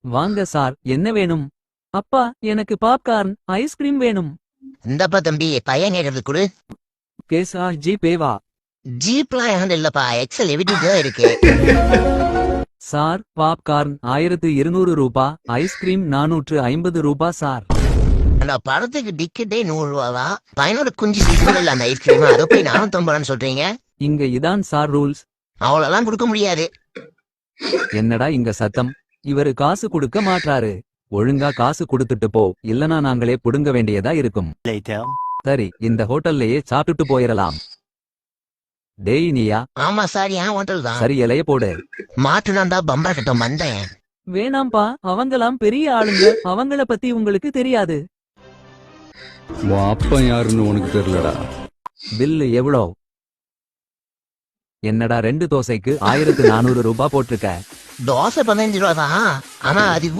வாங்க சார், என்ன வேணும்? அப்பா, எனக்கு பாப்கார்ன் ஐஸ்கிரீம் வேணும். இந்தப்பா தம்பி பையன் கேட்கறது கொடு. கேசா ஜிபேவா? ஜீப்லாம் என்கிட்ட இல்லப்பா, எக்ஸல் எவிடிட்டி தான் இருக்கு. சார், பாப்கார்ன் 1200 ரூபா, ஐஸ்கிரீம் 450 ரூபா சார். அந்த படத்துக்கு டிக்கெட்டே 100 ரூபாவா? பையனோட குஞ்சு சீக்கிரம் இல்ல அந்த ஐஸ்கிரீம், அதை போய் 450 சொல்றீங்க? இங்க இதான் சார் ரூல்ஸ். அவ்வளவுதான் கொடுக்க முடியாது. என்னடா இங்க சத்தம்? இவரு காசு கொடுக்க மாட்டாரு. ஒழுங்கா காசு கொடுத்துட்டு போ, இல்லனா நாங்களே புடுங்க வேண்டியதா இருக்கும். சரி, இந்த ஹோட்டல்லையே சாப்பிட்டுட்டு போயிரலாம். டேய் நீயா? ஆமா சார், என் ஹோட்டல் தான். சரி, இலைய போடு. மாட்டுனாண்டா பம்பா கிட்ட வந்தேன். வேணாம்பா, அவங்கலாம் பெரிய ஆளுங்க, அவங்கள பத்தி உங்களுக்கு தெரியாது. உன் அப்பன் யாருன்னு உனக்கு தெரியலடா. பில்லு எவ்வளோ? என்னடா 2 தோசைக்கு 1400 ரூபா போட்டிருக்க? தோசை 15 ரூபா தான், ஆனா அது